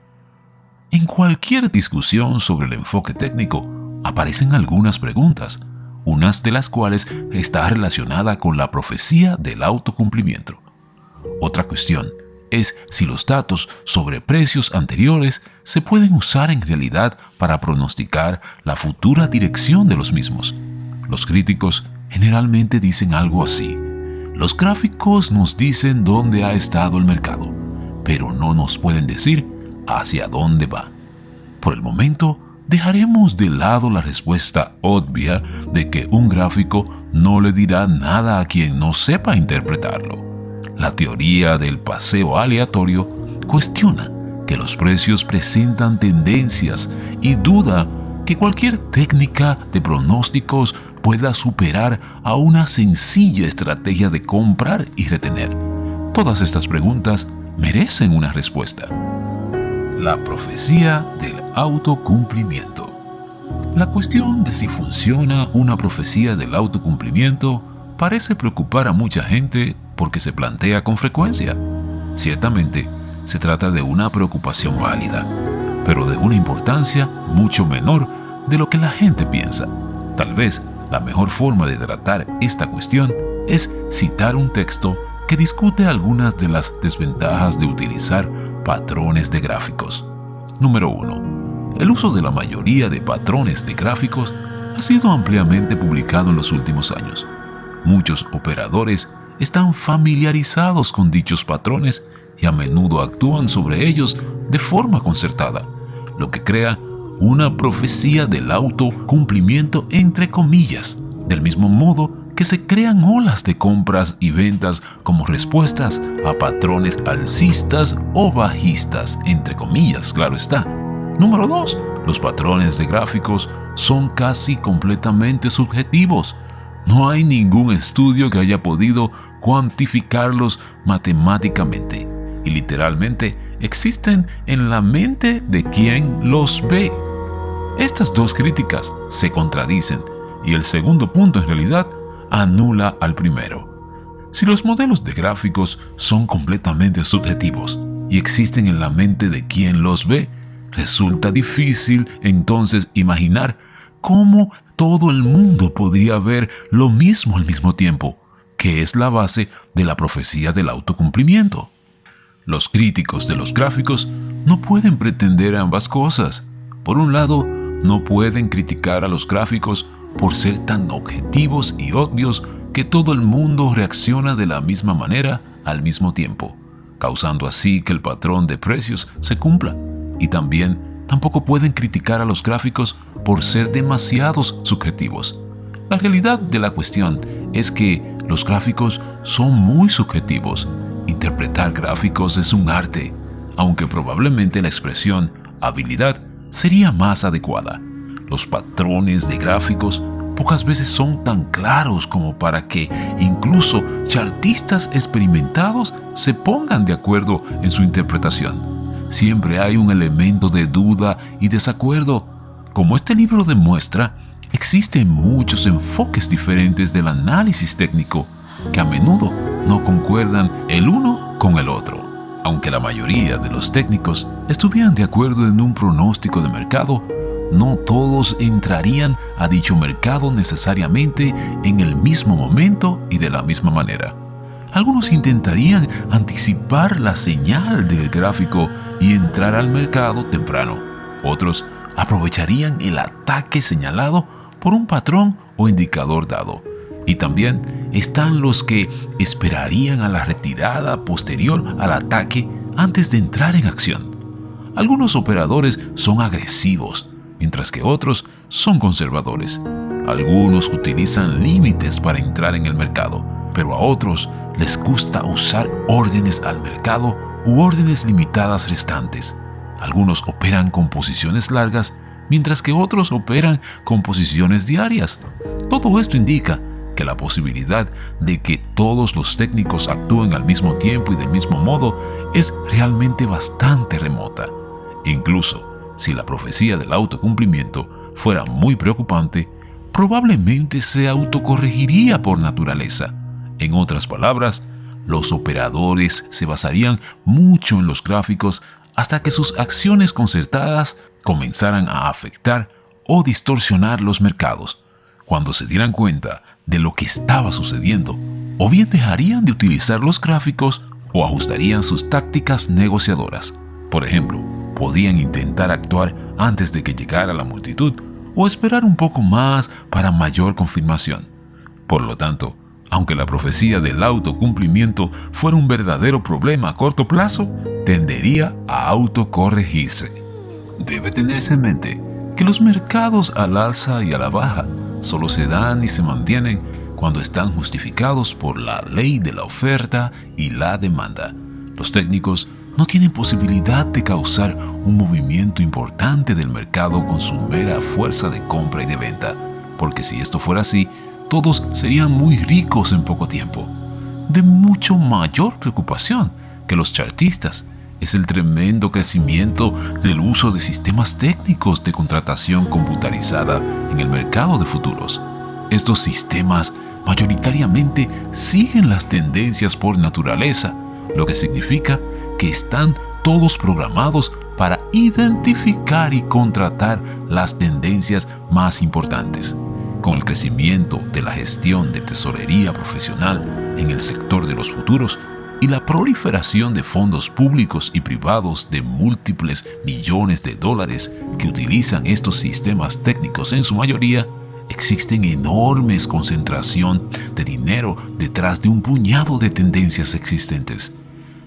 En cualquier discusión sobre el enfoque técnico aparecen algunas preguntas. unas de las cuales está relacionada con la profecía del autocumplimiento. Otra cuestión es si los datos sobre precios anteriores se pueden usar en realidad para pronosticar la futura dirección de los mismos. Los críticos generalmente dicen algo así: los gráficos nos dicen dónde ha estado el mercado, pero no nos pueden decir hacia dónde va. Por el momento, dejaremos de lado la respuesta obvia de que un gráfico no le dirá nada a quien no sepa interpretarlo. La teoría del paseo aleatorio cuestiona que los precios presentan tendencias y duda que cualquier técnica de pronósticos pueda superar a una sencilla estrategia de comprar y retener. Todas estas preguntas merecen una respuesta. La profecía del autocumplimiento. La cuestión de si funciona una profecía del autocumplimiento parece preocupar a mucha gente porque se plantea con frecuencia. Ciertamente, se trata de una preocupación válida, pero de una importancia mucho menor de lo que la gente piensa. Tal vez la mejor forma de tratar esta cuestión es citar un texto que discute algunas de las desventajas de utilizar patrones de gráficos. Número 1. El uso de la mayoría de patrones de gráficos ha sido ampliamente publicado en los últimos años. Muchos operadores están familiarizados con dichos patrones y a menudo actúan sobre ellos de forma concertada, lo que crea una profecía del autocumplimiento entre comillas, del mismo modo que se crean olas de compras y ventas como respuestas a patrones alcistas o bajistas, entre comillas, claro está. Número 2. Los patrones de gráficos son casi completamente subjetivos. No hay ningún estudio que haya podido cuantificarlos matemáticamente y literalmente existen en la mente de quien los ve. Estas dos críticas se contradicen y el segundo punto en realidad anula al primero. Si los modelos de gráficos son completamente subjetivos y existen en la mente de quien los ve, resulta difícil entonces imaginar cómo todo el mundo podría ver lo mismo al mismo tiempo, que es la base de la profecía del autocumplimiento. Los críticos de los gráficos no pueden pretender ambas cosas. Por un lado, no pueden criticar a los gráficos por ser tan objetivos y obvios que todo el mundo reacciona de la misma manera al mismo tiempo, causando así que el patrón de precios se cumpla. Y tampoco pueden criticar a los gráficos por ser demasiados subjetivos. La realidad de la cuestión es que los gráficos son muy subjetivos. Interpretar gráficos es un arte, aunque probablemente la expresión habilidad sería más adecuada. Los patrones de gráficos pocas veces son tan claros como para que incluso chartistas experimentados se pongan de acuerdo en su interpretación. Siempre hay un elemento de duda y desacuerdo. Como este libro demuestra, existen muchos enfoques diferentes del análisis técnico que a menudo no concuerdan el uno con el otro. Aunque la mayoría de los técnicos estuvieran de acuerdo en un pronóstico de mercado, no todos entrarían a dicho mercado necesariamente en el mismo momento y de la misma manera. Algunos intentarían anticipar la señal del gráfico y entrar al mercado temprano. Otros aprovecharían el ataque señalado por un patrón o indicador dado. Y también están los que esperarían a la retirada posterior al ataque antes de entrar en acción. Algunos operadores son agresivos, mientras que otros son conservadores. Algunos utilizan límites para entrar en el mercado, pero a otros les gusta usar órdenes al mercado u órdenes limitadas restantes. Algunos operan con posiciones largas, mientras que otros operan con posiciones diarias. Todo esto indica que la posibilidad de que todos los técnicos actúen al mismo tiempo y del mismo modo es realmente bastante remota. Incluso si la profecía del autocumplimiento fuera muy preocupante, probablemente se autocorregiría por naturaleza. En otras palabras, los operadores se basarían mucho en los gráficos hasta que sus acciones concertadas comenzaran a afectar o distorsionar los mercados. cuando se dieran cuenta de lo que estaba sucediendo, o bien dejarían de utilizar los gráficos o ajustarían sus tácticas negociadoras. Por ejemplo, podían intentar actuar antes de que llegara la multitud o esperar un poco más para mayor confirmación. Por lo tanto, aunque la profecía del autocumplimiento fuera un verdadero problema a corto plazo, tendería a autocorregirse. Debe tenerse en mente que los mercados al alza y a la baja solo se dan y se mantienen cuando están justificados por la ley de la oferta y la demanda. Los técnicos no tienen posibilidad de causar un movimiento importante del mercado con su mera fuerza de compra y de venta, porque si esto fuera así, todos serían muy ricos en poco tiempo. De mucho mayor preocupación que los chartistas es el tremendo crecimiento del uso de sistemas técnicos de contratación computarizada en el mercado de futuros. Estos sistemas mayoritariamente siguen las tendencias por naturaleza, lo que significa que están todos programados para identificar y contratar las tendencias más importantes. Con el crecimiento de la gestión de tesorería profesional en el sector de los futuros y la proliferación de fondos públicos y privados de múltiples millones de dólares que utilizan estos sistemas técnicos en su mayoría, existen enormes concentración de dinero detrás de un puñado de tendencias existentes.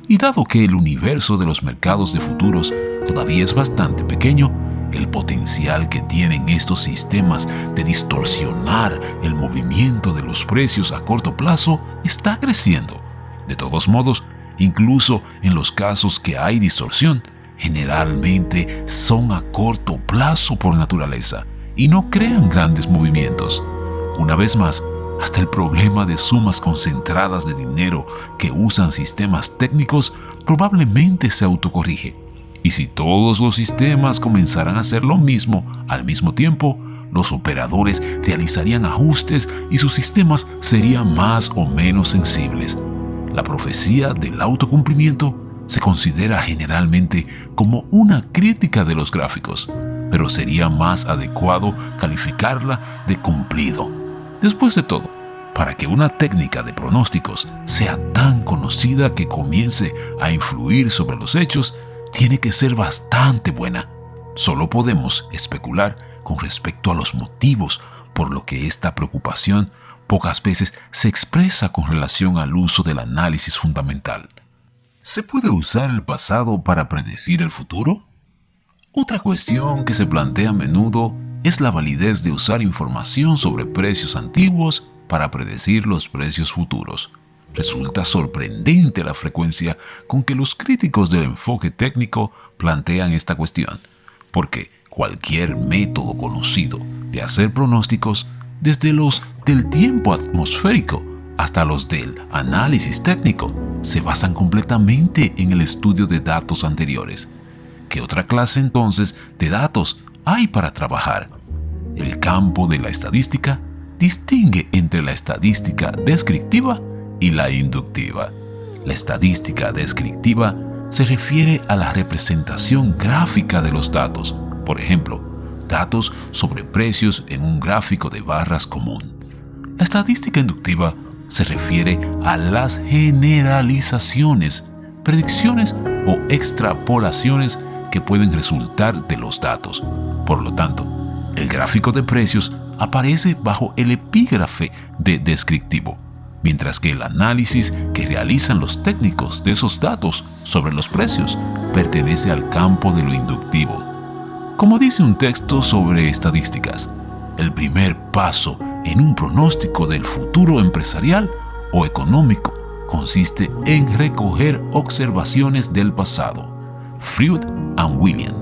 Y dado que el universo de los mercados de futuros todavía es bastante pequeño, el potencial que tienen estos sistemas de distorsionar el movimiento de los precios a corto plazo está creciendo. De todos modos, incluso en los casos que hay distorsión, generalmente son a corto plazo por naturaleza y no crean grandes movimientos. Una vez más, hasta el problema de sumas concentradas de dinero que usan sistemas técnicos probablemente se autocorrige. Y si todos los sistemas comenzaran a hacer lo mismo al mismo tiempo, los operadores realizarían ajustes y sus sistemas serían más o menos sensibles. La profecía del autocumplimiento se considera generalmente como una crítica de los gráficos, pero sería más adecuado calificarla de cumplido. Después de todo, para que una técnica de pronósticos sea tan conocida que comience a influir sobre los hechos, tiene que ser bastante buena. Solo podemos especular con respecto a los motivos por lo que esta preocupación pocas veces se expresa con relación al uso del análisis fundamental. ¿Se puede usar el pasado para predecir el futuro? Otra cuestión que se plantea a menudo es la validez de usar información sobre precios antiguos para predecir los precios futuros. Resulta sorprendente la frecuencia con que los críticos del enfoque técnico plantean esta cuestión, porque cualquier método conocido de hacer pronósticos, desde los del tiempo atmosférico hasta los del análisis técnico, se basan completamente en el estudio de datos anteriores. ¿Qué otra clase entonces de datos hay para trabajar? El campo de la estadística distingue entre la estadística descriptiva y la inductiva. La estadística descriptiva se refiere a la representación gráfica de los datos, por ejemplo, datos sobre precios en un gráfico de barras común. La estadística inductiva se refiere a las generalizaciones, predicciones o extrapolaciones que pueden resultar de los datos. Por lo tanto, el gráfico de precios aparece bajo el epígrafe de descriptivo, mientras que el análisis que realizan los técnicos de esos datos sobre los precios pertenece al campo de lo inductivo. Como dice un texto sobre estadísticas, el primer paso en un pronóstico del futuro empresarial o económico consiste en recoger observaciones del pasado. Freud and William.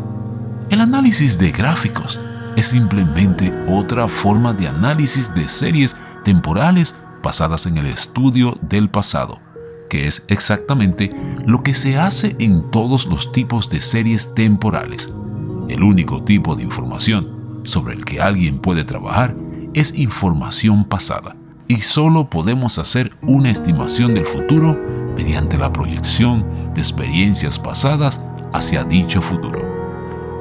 El análisis de gráficos es simplemente otra forma de análisis de series temporales basadas en el estudio del pasado, que es exactamente lo que se hace en todos los tipos de series temporales. El único tipo de información sobre el que alguien puede trabajar es información pasada, y solo podemos hacer una estimación del futuro mediante la proyección de experiencias pasadas hacia dicho futuro.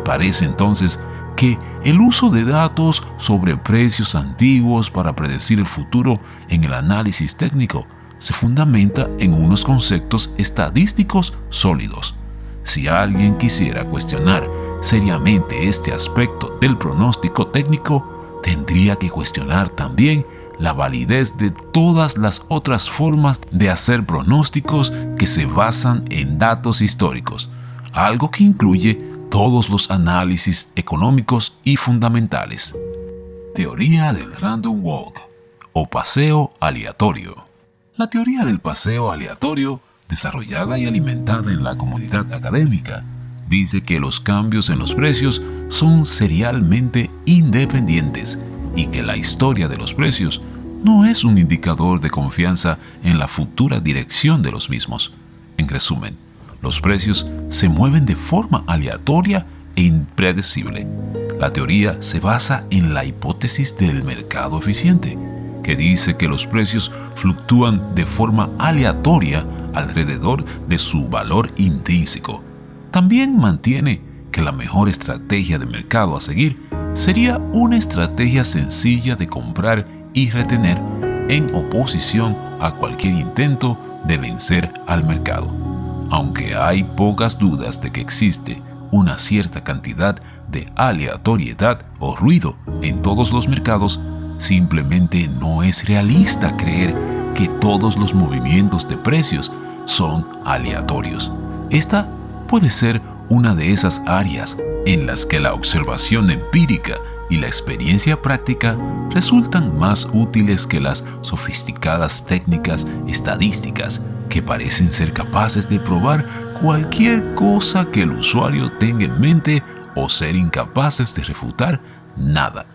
Parece entonces que El uso de datos sobre precios antiguos para predecir el futuro en el análisis técnico se fundamenta en unos conceptos estadísticos sólidos. Si alguien quisiera cuestionar seriamente este aspecto del pronóstico técnico, tendría que cuestionar también la validez de todas las otras formas de hacer pronósticos que se basan en datos históricos, algo que incluye todos los análisis económicos y fundamentales. Teoría del random walk o paseo aleatorio. La teoría del paseo aleatorio, desarrollada y alimentada en la comunidad académica, dice que los cambios en los precios son serialmente independientes y que la historia de los precios no es un indicador de confianza en la futura dirección de los mismos. En resumen, los precios se mueven de forma aleatoria e impredecible. La teoría se basa en la hipótesis del mercado eficiente, que dice que los precios fluctúan de forma aleatoria alrededor de su valor intrínseco. También mantiene que la mejor estrategia de mercado a seguir sería una estrategia sencilla de comprar y retener en oposición a cualquier intento de vencer al mercado. Aunque hay pocas dudas de que existe una cierta cantidad de aleatoriedad o ruido en todos los mercados, simplemente no es realista creer que todos los movimientos de precios son aleatorios. Esta puede ser una de esas áreas en las que la observación empírica y la experiencia práctica resultan más útiles que las sofisticadas técnicas estadísticas que parecen ser capaces de probar cualquier cosa que el usuario tenga en mente o ser incapaces de refutar nada.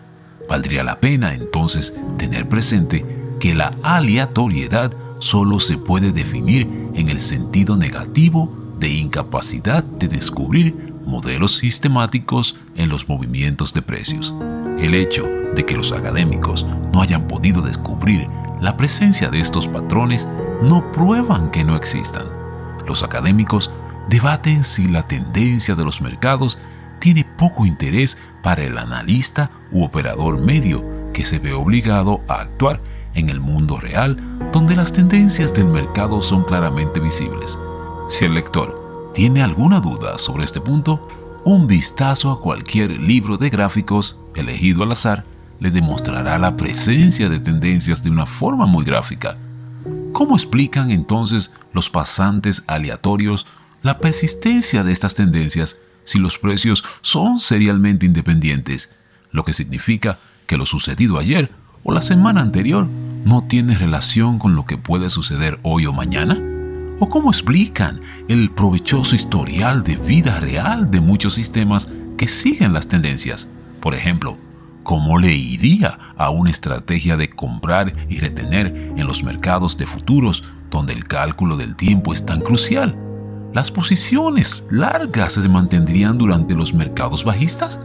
Valdría la pena entonces tener presente que la aleatoriedad solo se puede definir en el sentido negativo de incapacidad de descubrir modelos sistemáticos en los movimientos de precios. El hecho de que los académicos no hayan podido descubrir la presencia de estos patrones no prueban que no existan. Los académicos debaten si la tendencia de los mercados tiene poco interés para el analista u operador medio que se ve obligado a actuar en el mundo real donde las tendencias del mercado son claramente visibles. Si el lector tiene alguna duda sobre este punto, un vistazo a cualquier libro de gráficos elegido al azar le demostrará la presencia de tendencias de una forma muy gráfica. ¿Cómo explican entonces los pasantes aleatorios la persistencia de estas tendencias si los precios son serialmente independientes, lo que significa que lo sucedido ayer o la semana anterior no tiene relación con lo que puede suceder hoy o mañana? ¿O cómo explican el provechoso historial de vida real de muchos sistemas que siguen las tendencias? Por ejemplo, ¿cómo le iría a una estrategia de comprar y retener en los mercados de futuros donde el cálculo del tiempo es tan crucial? ¿Las posiciones largas se mantendrían durante los mercados bajistas?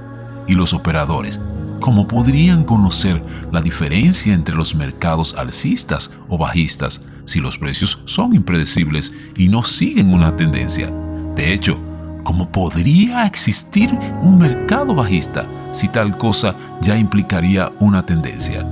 ¿Y los operadores, cómo podrían conocer la diferencia entre los mercados alcistas o bajistas si los precios son impredecibles y no siguen una tendencia? De hecho, ¿cómo podría existir un mercado bajista si tal cosa ya implicaría una tendencia?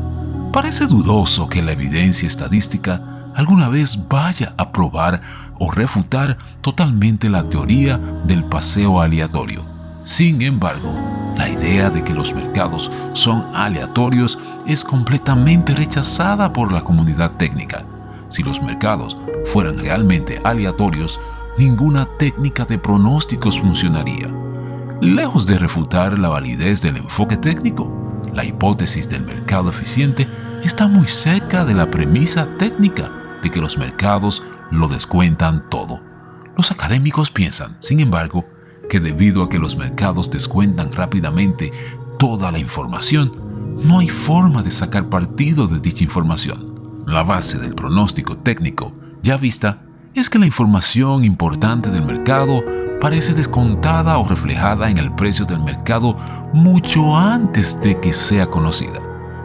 Parece dudoso que la evidencia estadística alguna vez vaya a probar o refutar totalmente la teoría del paseo aleatorio. Sin embargo, la idea de que los mercados son aleatorios es completamente rechazada por la comunidad técnica. Si los mercados fueran realmente aleatorios, ninguna técnica de pronósticos funcionaría. Lejos de refutar la validez del enfoque técnico, la hipótesis del mercado eficiente está muy cerca de la premisa técnica de que los mercados lo descuentan todo. Los académicos piensan, sin embargo, que debido a que los mercados descuentan rápidamente toda la información, no hay forma de sacar partido de dicha información. La base del pronóstico técnico ya vista es que la información importante del mercado parece descontada o reflejada en el precio del mercado mucho antes de que sea conocida.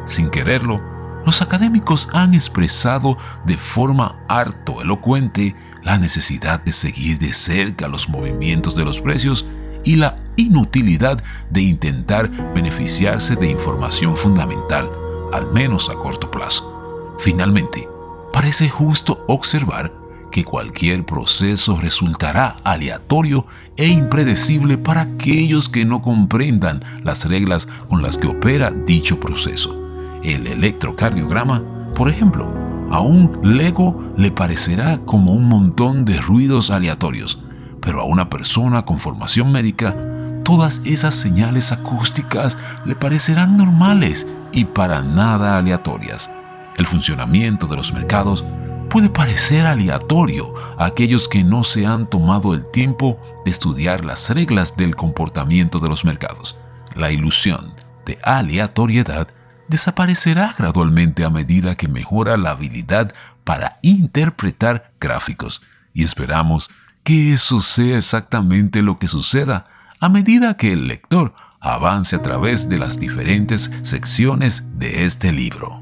Sin quererlo, los académicos han expresado de forma harto elocuente la necesidad de seguir de cerca los movimientos de los precios y la inutilidad de intentar beneficiarse de información fundamental, al menos a corto plazo. Finalmente, parece justo observar que cualquier proceso resultará aleatorio e impredecible para aquellos que no comprendan las reglas con las que opera dicho proceso. El electrocardiograma, por ejemplo, a un lego le parecerá como un montón de ruidos aleatorios, pero a una persona con formación médica, todas esas señales acústicas le parecerán normales y para nada aleatorias. El funcionamiento de los mercados puede parecer aleatorio a aquellos que no se han tomado el tiempo de estudiar las reglas del comportamiento de los mercados. La ilusión de aleatoriedad desaparecerá gradualmente a medida que mejora la habilidad para interpretar gráficos, y esperamos que eso sea exactamente lo que suceda a medida que el lector avance a través de las diferentes secciones de este libro.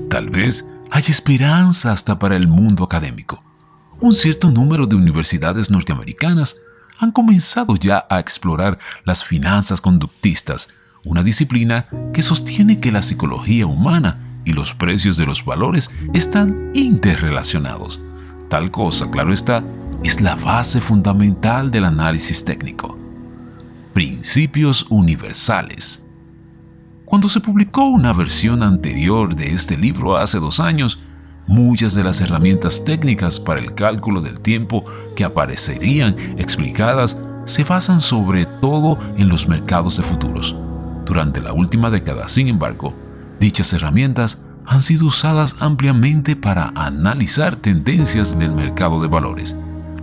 Tal vez hay esperanza hasta para el mundo académico. Un cierto número de universidades norteamericanas han comenzado ya a explorar las finanzas conductistas, una disciplina que sostiene que la psicología humana y los precios de los valores están interrelacionados. Tal cosa, claro está, es la base fundamental del análisis técnico. Principios universales. Cuando se publicó una versión anterior de este libro hace 2 años, muchas de las herramientas técnicas para el cálculo del tiempo que aparecerían explicadas se basan sobre todo en los mercados de futuros. Durante la última década, sin embargo, dichas herramientas han sido usadas ampliamente para analizar tendencias del mercado de valores.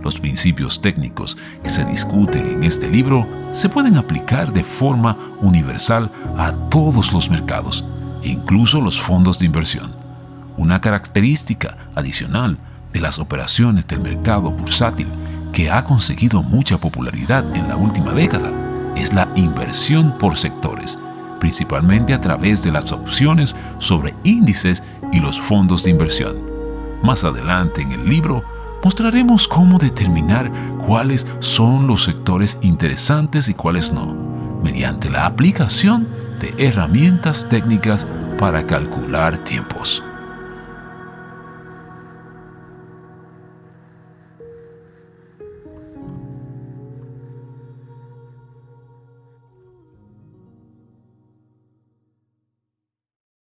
Los principios técnicos que se discuten en este libro se pueden aplicar de forma universal a todos los mercados, incluso los fondos de inversión. Una característica adicional de las operaciones del mercado bursátil que ha conseguido mucha popularidad en la última década es la inversión por sectores, principalmente a través de las opciones sobre índices y los fondos de inversión. Más adelante en el libro mostraremos cómo determinar cuáles son los sectores interesantes y cuáles no, mediante la aplicación de herramientas técnicas para calcular tiempos.